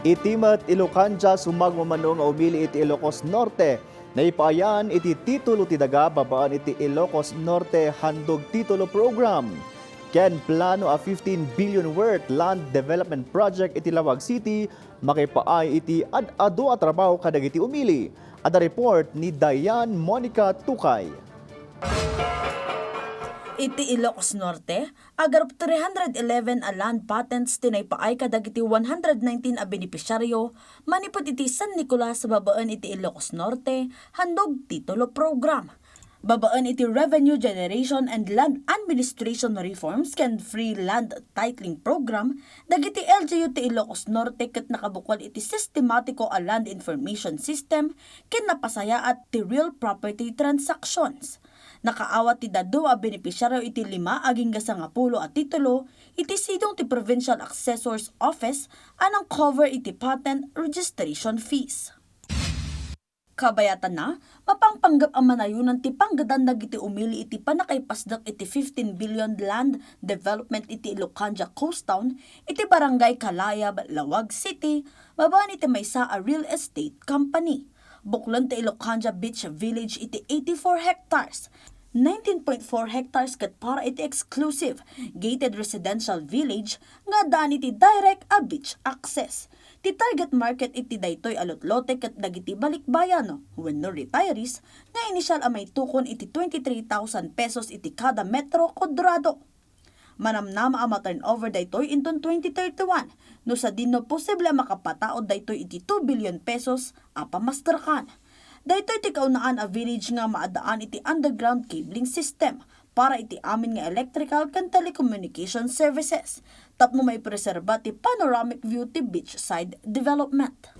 Iti met Ilocanja Sumagmamano nga umili iti Ilocos Norte. Naipaayan iti Titulo ti daga babaen iti Ilocos Norte Handog Titulo program. Ken plano a 15 billion worth land development project iti Laoag City, makaipaay iti ad-ado at trabaho kadagiti umili. Ada report ni Diane Monica Tukay. Iti Ilocos Norte, agarop 311 a land patents tinaypaay kadagiti 119 a benepisyaryo, manipod iti San Nicolas babaen iti Ilocos Norte, Handog Titulo program. Babaen iti Revenue Generation and Land Administration Reforms ken Free Land Titling Program, dagiti LGU ti Ilocos Norte ket nakabukod iti sistematiko a land information system ken napasaya at ti real property transactions. Nakaawat ti dado a benepisyaryo iti 5 aging gasangapulo a titulo, iti sidong ti Provincial Assessor's Office anang cover iti patent registration fees. Kabayatan na, mapangpanggap ang manayunan ti panggadan dagiti umili iti panakaipasdak iti 15 billion land development iti Ilocanja Coast Town, iti Barangay Kalayab, Laoag City, babaen iti maysa a real estate company. Buklan ti Ilocanja Beach Village iti 84 hectares, 19.4 hectares kat para iti exclusive gated residential village nga daan iti direct a beach access. Ti target market iti daytoy alotlote kat dagiti balikbayan wenno retirees nga inisyal a may tukon iti 23,000 pesos iti kada metro kwadrado. Manamnama a ma-turnover daytoy inton 2031 no sa dinno posible makapataod daytoy iti 2 billion pesos a pamasterkan. Daytoy ti kaunaan a village nga maadaan iti underground cabling system para iti amin nga electrical ken telecommunication services. Tapno may preserba ti panoramic view ti beachside development.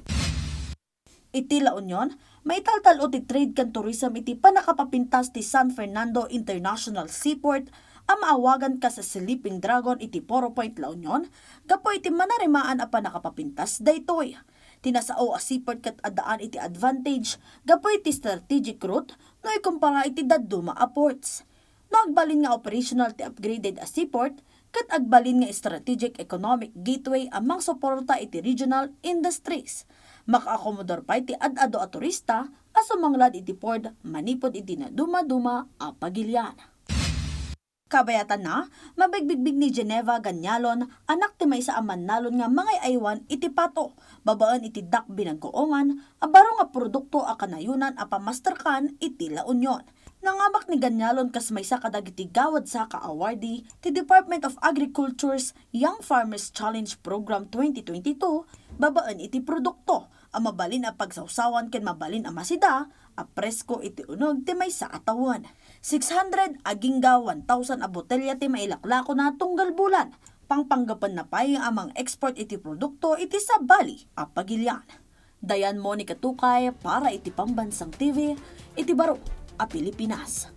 Iti La Union, may taltalo ti trade ken tourism iti panakapapintas ti San Fernando International Seaport ang maawagan ka sa Sleeping Dragon iti Poro Point La Union, gapo iti manarimaan a panakapapintas daytoy. Tinasao a seaport kat adaan iti advantage, gapo iti strategic route no ikumpara iti dadduma a ports. No agbalin nga operational ti upgraded a seaport, kat agbalin nga strategic economic gateway amang suporta iti regional industries. Makaakomodor pa iti ad-ado a turista, asumanglad iti port manipod iti na duma-duma a pagilyan. Kabayatan na, mabigbigbig ni Geneva Ganyalon, anak ti maysa a mannalon nga mangay-aywan iti pato, babaen iti dak binagkuongan, abaro nga produkto a kanayunan a pamasterkan iti La Union. Nangamak ni Ganyalon kas maysa kadagiti gawad sa ka-awardee ti Department of Agriculture's Young Farmers Challenge Program 2022, babaen iti produkto, a mabalin a pagsawsawan ken mabalin a masida, a presko iti unog ti maysa a tawon. 600 agingga 1,000 a botelya ti mailaklako na tunggal bulan. Pangpanggapan na pay amang export iti produkto iti sa Bali a Pagilian. Diane Monica Tukay para iti Pambansang TV, iti Baro a Pilipinas.